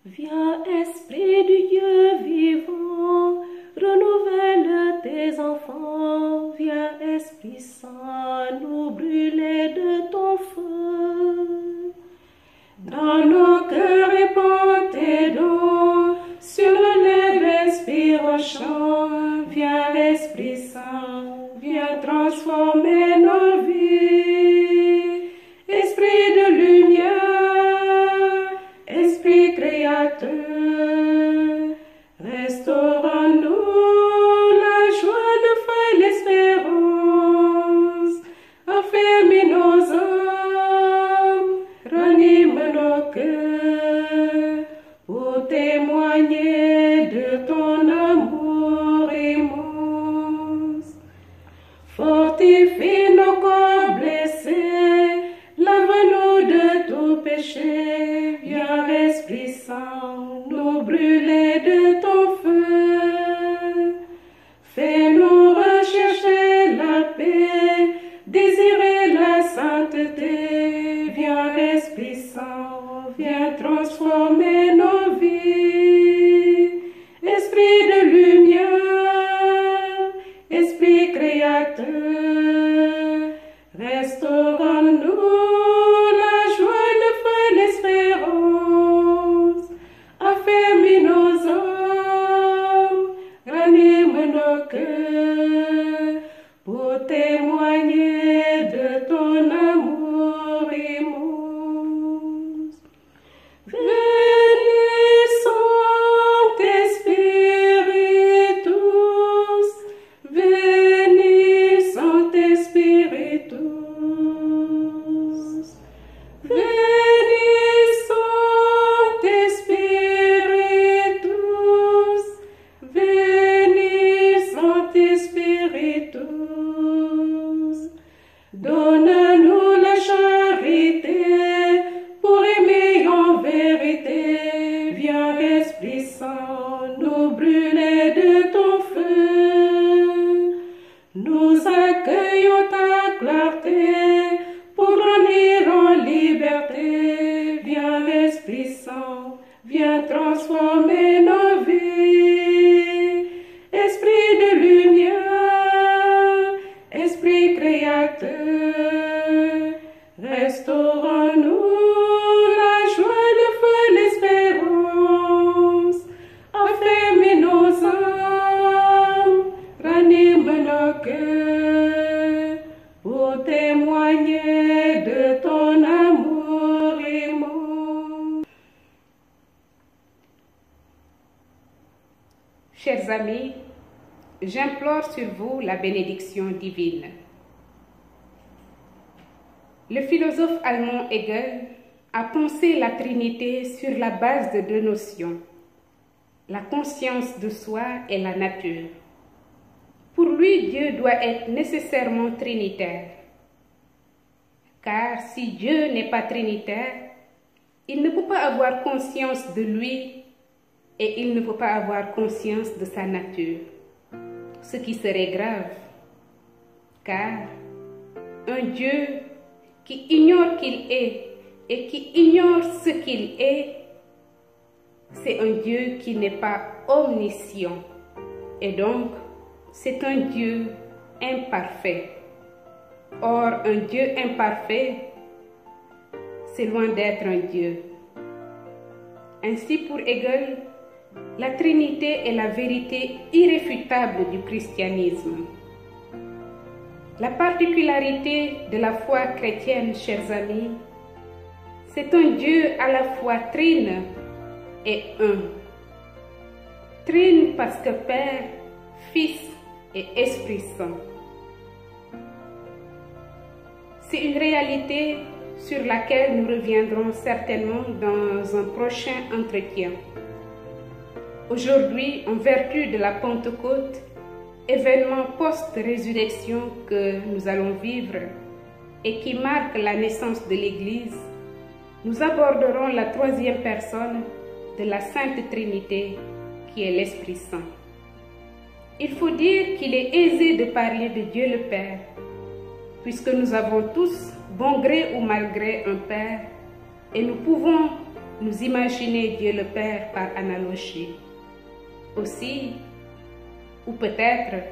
Viens, Esprit du Dieu vivant, renouvelle tes enfants. Viens, Esprit Saint, nous brûler de ton feu. Dans nos cœurs répand tes dons, sur nos lèvres inspire un chant. Viens, Esprit Saint, viens transformer nos vies. Esprit de lumière, Esprit créateur, restaure-nous la joie, le feu et l'espérance. Affermis nos âmes, ranime nos cœurs, pour témoigner de ton amour immense. Fortifie nos corps blessés, lave-nous de tout péché. Viens, Esprit Saint, nous brûler de ton feu. Fais-nous rechercher la paix, désirer la sainteté. Viens, Esprit Saint, viens transformer nos vies. Esprit de lumière, Esprit créateur, restaure-nous la joie, le feu, l'espérance. Affermis nos âmes, ranime nos cœurs, pour témoigner de ton amour immense. Venez, Saint-Espiritus, venez, Saint-Espiritus, venez, Saint-Espiritus, venez, Saint-Espiritus. Donne-nous la charité pour aimer en vérité. Viens, Esprit Saint, nous brûler de ton feu. Nous accueillons ta clarté pour grandir en liberté. Viens, Esprit Saint, viens transformer nos vies. Esprit de lumière, Esprit créateur, restaure-nous la joie, le feu, l'espérance. Affermis nos âmes, ranime nos cœurs, pour témoigner de ton amour immense. Chers amis, j'implore sur vous la bénédiction divine. Le philosophe allemand Hegel a pensé la Trinité sur la base de deux notions, la conscience de soi et la nature. Pour lui, Dieu doit être nécessairement trinitaire. Car si Dieu n'est pas trinitaire, il ne peut pas avoir conscience de lui et il ne peut pas avoir conscience de sa nature. Ce qui serait grave, car un Dieu qui ignore qu'il est et qui ignore ce qu'il est, c'est un Dieu qui n'est pas omniscient et donc c'est un Dieu imparfait. Or, un Dieu imparfait, c'est loin d'être un Dieu. Ainsi, pour Hegel, la Trinité est la vérité irréfutable du christianisme. La particularité de la foi chrétienne, chers amis, c'est un Dieu à la fois trine et un. Trine parce que Père, Fils et Esprit Saint. C'est une réalité sur laquelle nous reviendrons certainement dans un prochain entretien. Aujourd'hui, en vertu de la Pentecôte, événement post-résurrection que nous allons vivre et qui marque la naissance de l'Église, nous aborderons la troisième personne de la Sainte Trinité, qui est l'Esprit Saint. Il faut dire qu'il est aisé de parler de Dieu le Père, puisque nous avons tous, bon gré ou mal gré, un Père, et nous pouvons nous imaginer Dieu le Père par analogie. Aussi, ou peut-être,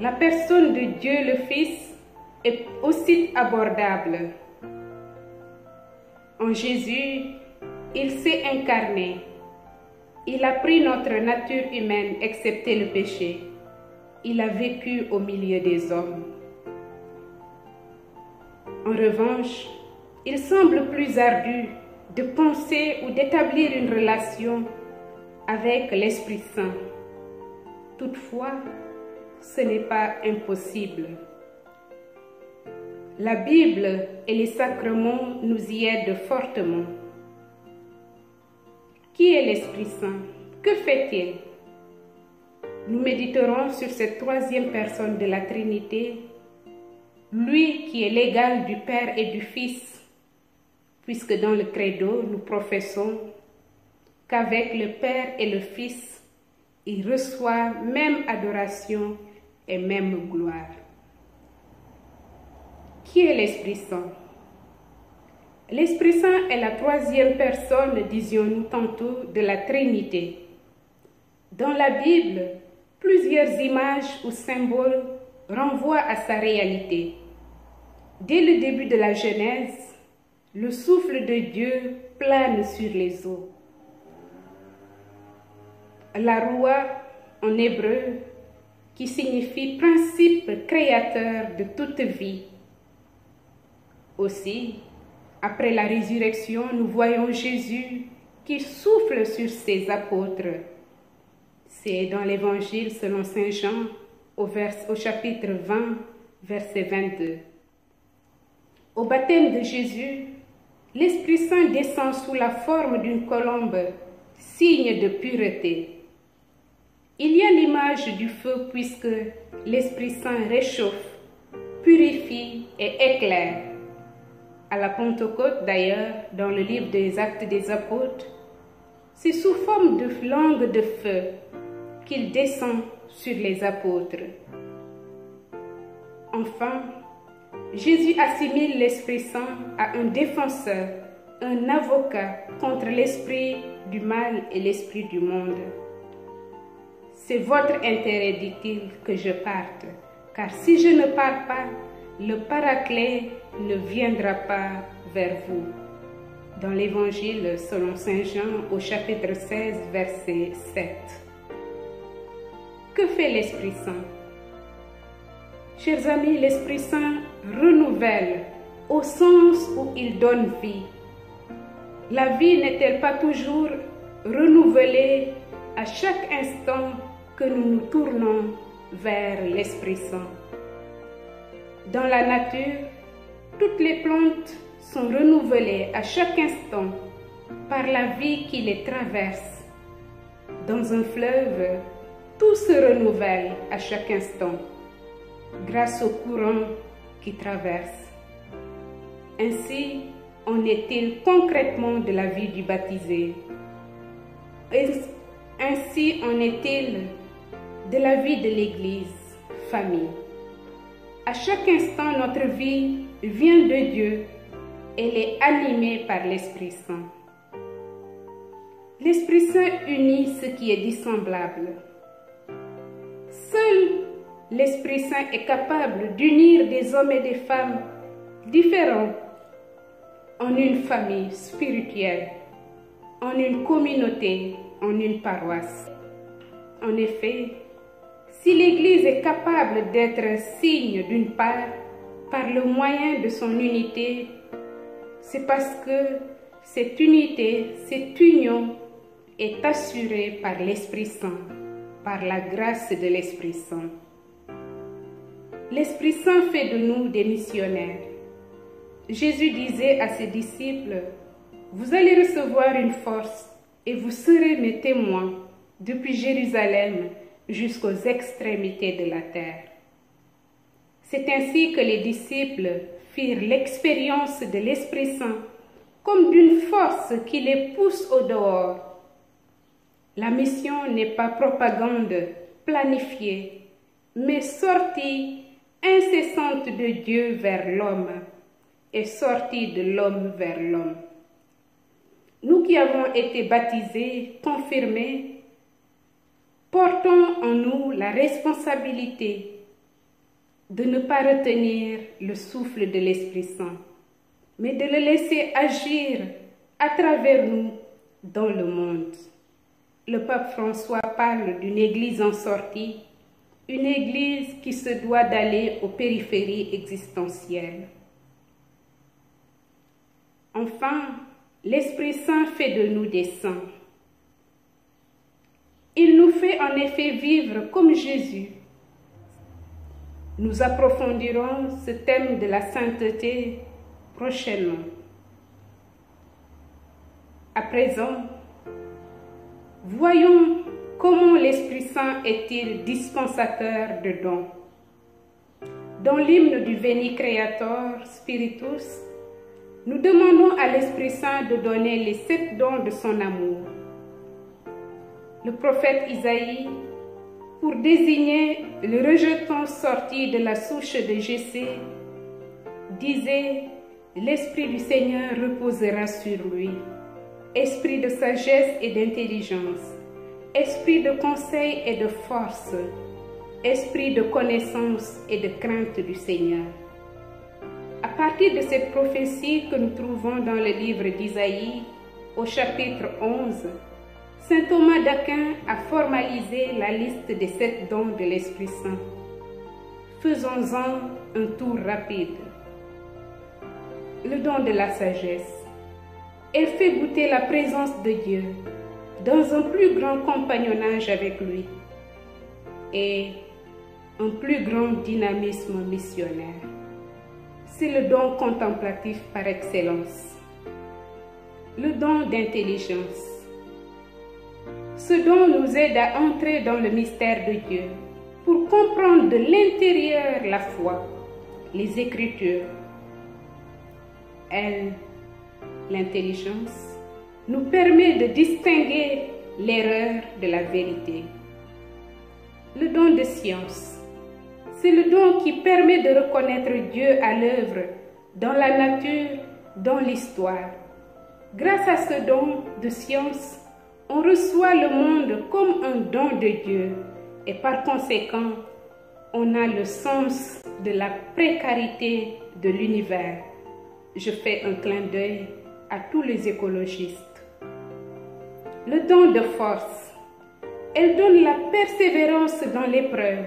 la personne de Dieu le Fils est aussi abordable. En Jésus, il s'est incarné. Il a pris notre nature humaine, excepté le péché. Il a vécu au milieu des hommes. En revanche, il semble plus ardu de penser ou d'établir une relation avec l'Esprit Saint. Toutefois, ce n'est pas impossible. La Bible et les sacrements nous y aident fortement. Qui est l'Esprit Saint? Que fait-il? Nous méditerons sur cette troisième personne de la Trinité, lui qui est l'égal du Père et du Fils, puisque dans le Credo, nous professons qu'avec le Père et le Fils, il reçoit même adoration et même gloire. Qui est l'Esprit Saint? L'Esprit Saint est la troisième personne, disions-nous tantôt, de la Trinité. Dans la Bible, plusieurs images ou symboles renvoient à sa réalité. Dès le début de la Genèse, le souffle de Dieu plane sur les eaux. La roua, en hébreu, qui signifie principe créateur de toute vie. Aussi, après la résurrection, nous voyons Jésus qui souffle sur ses apôtres. C'est dans l'Évangile selon saint Jean, au chapitre 20, verset 22. Au baptême de Jésus, l'Esprit Saint descend sous la forme d'une colombe, signe de pureté. Il y a l'image du feu puisque l'Esprit Saint réchauffe, purifie et éclaire. À la Pentecôte d'ailleurs, dans le livre des Actes des Apôtres, c'est sous forme de langue de feu qu'il descend sur les apôtres. Enfin, Jésus assimile l'Esprit Saint à un défenseur, un avocat contre l'esprit du mal et l'esprit du monde. C'est votre intérêt, dit-il, que je parte, car si je ne pars pas, le Paraclet ne viendra pas vers vous. Dans l'Évangile selon saint Jean au chapitre 16, verset 7. Que fait l'Esprit Saint? Chers amis, l'Esprit Saint renouvelle au sens où il donne vie. La vie n'est-elle pas toujours renouvelée à chaque instant que nous nous tournons vers l'Esprit Saint? Dans la nature, toutes les plantes sont renouvelées à chaque instant par la vie qui les traverse. Dans un fleuve, tout se renouvelle à chaque instant grâce au courant qui traverse. Ainsi en est-il concrètement de la vie du baptisé. Ainsi en est-il de la vie de l'Église, famille. À chaque instant, notre vie vient de Dieu. Elle est animée par l'Esprit Saint. L'Esprit Saint unit ce qui est dissemblable. Seul l'Esprit Saint est capable d'unir des hommes et des femmes différents en une famille spirituelle, en une communauté, en une paroisse. En effet, si l'Église est capable d'être signe d'une part par le moyen de son unité, c'est parce que cette unité, cette union est assurée par l'Esprit Saint, par la grâce de l'Esprit Saint. L'Esprit Saint fait de nous des missionnaires. Jésus disait à ses disciples, « Vous allez recevoir une force et vous serez mes témoins depuis Jérusalem jusqu'aux extrémités de la terre. » C'est ainsi que les disciples firent l'expérience de l'Esprit Saint comme d'une force qui les pousse au dehors. La mission n'est pas propagande planifiée, mais sortie incessante de Dieu vers l'homme et sortie de l'homme vers l'homme. nous qui avons été baptisés, confirmés, portons en nous la responsabilité de ne pas retenir le souffle de l'Esprit Saint, mais de le laisser agir à travers nous dans le monde. Le pape François parle d'une église en sortie, une église qui se doit d'aller aux périphéries existentielles. Enfin, l'Esprit Saint fait de nous des saints. Il nous fait en effet vivre comme Jésus. Nous approfondirons ce thème de la sainteté prochainement. À présent, voyons comment l'Esprit Saint est-il dispensateur de dons. Dans l'hymne du Veni Creator Spiritus, nous demandons à l'Esprit Saint de donner les 7 dons de son amour. Le prophète Isaïe, pour désigner le rejeton sorti de la souche de Jessé, disait « L'Esprit du Seigneur reposera sur lui, esprit de sagesse et d'intelligence, esprit de conseil et de force, esprit de connaissance et de crainte du Seigneur. » À partir de cette prophétie que nous trouvons dans le livre d'Isaïe, au chapitre 11, saint Thomas d'Aquin a formalisé la liste des 7 dons de l'Esprit Saint. Faisons-en un tour rapide. Le don de la sagesse. Elle fait goûter la présence de Dieu dans un plus grand compagnonnage avec lui et un plus grand dynamisme missionnaire. C'est le don contemplatif par excellence. Le don d'intelligence. Ce don nous aide à entrer dans le mystère de Dieu pour comprendre de l'intérieur la foi, les Écritures. Elle, l'intelligence, nous permet de distinguer l'erreur de la vérité. Le don de science, c'est le don qui permet de reconnaître Dieu à l'œuvre dans la nature, dans l'histoire. Grâce à ce don de science, on reçoit le monde comme un don de Dieu et par conséquent, on a le sens de la précarité de l'univers. Je fais un clin d'œil à tous les écologistes. Le don de force. Elle donne la persévérance dans l'épreuve,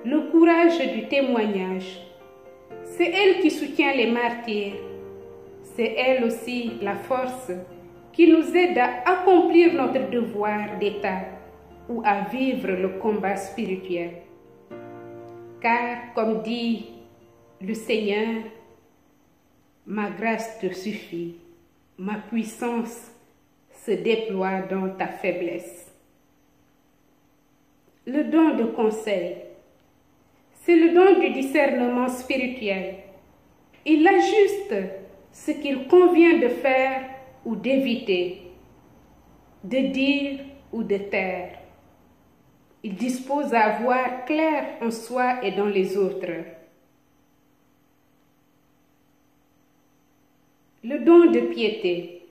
le courage du témoignage. C'est elle qui soutient les martyrs. C'est elle aussi la force qui nous aide à accomplir notre devoir d'État ou à vivre le combat spirituel. Car, comme dit le Seigneur, ma grâce te suffit, ma puissance se déploie dans ta faiblesse. Le don de conseil, c'est le don du discernement spirituel. Il ajuste ce qu'il convient de faire ou d'éviter, de dire ou de taire. Il dispose à voir clair en soi et dans les autres. Le don de piété.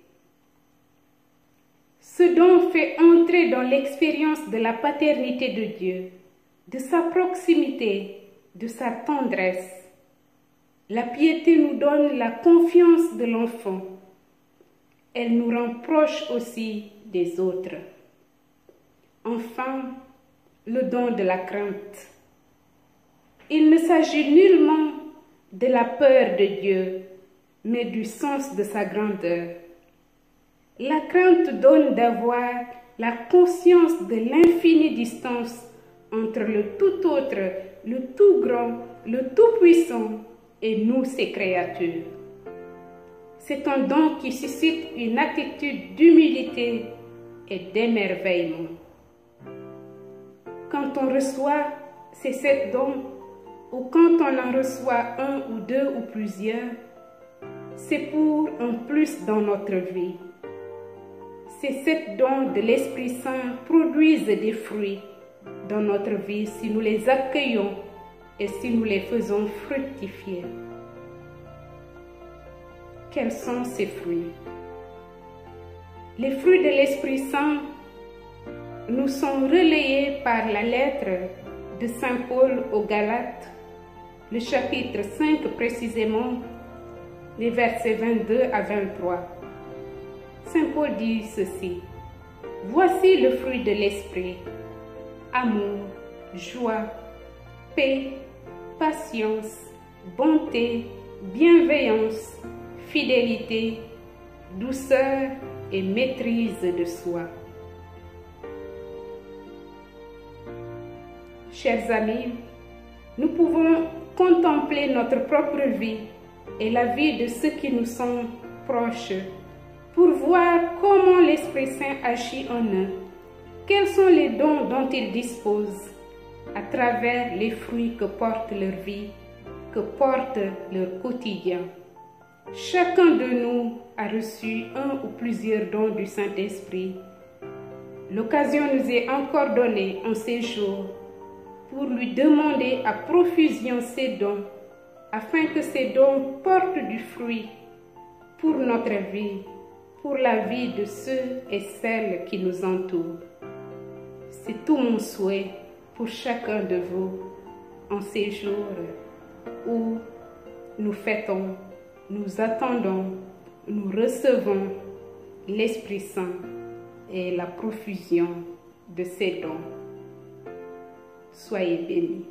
Ce don fait entrer dans l'expérience de la paternité de Dieu, de sa proximité, de sa tendresse. La piété nous donne la confiance de l'enfant. Elle nous rend proches aussi des autres. Enfin, le don de la crainte. Il ne s'agit nullement de la peur de Dieu, mais du sens de sa grandeur. La crainte donne d'avoir la conscience de l'infinie distance entre le tout autre, le tout grand, le tout puissant et nous, ses créatures. C'est un don qui suscite une attitude d'humilité et d'émerveillement. Quand on reçoit ces 7 dons, ou quand on en reçoit un ou deux ou plusieurs, c'est pour un plus dans notre vie. Ces 7 dons de l'Esprit Saint produisent des fruits dans notre vie si nous les accueillons et si nous les faisons fructifier. Quels sont ces fruits? Les fruits de l'Esprit Saint nous sont relayés par la lettre de Saint Paul aux Galates, le chapitre 5 précisément, les versets 22 à 23. Saint Paul dit ceci: « Voici le fruit de l'Esprit, amour, joie, paix, patience, bonté, bienveillance, fidélité, douceur et maîtrise de soi. » Chers amis, nous pouvons contempler notre propre vie et la vie de ceux qui nous sont proches pour voir comment l'Esprit Saint agit en eux, quels sont les dons dont ils disposent à travers les fruits que porte leur vie, que porte leur quotidien. Chacun de nous a reçu un ou plusieurs dons du Saint-Esprit. L'occasion nous est encore donnée en ces jours pour lui demander à profusion ses dons, afin que ces dons portent du fruit pour notre vie, pour la vie de ceux et celles qui nous entourent. C'est tout mon souhait pour chacun de vous en ces jours où nous fêtons, nous attendons, nous recevons l'Esprit Saint et la profusion de ses dons. Soyez bénis.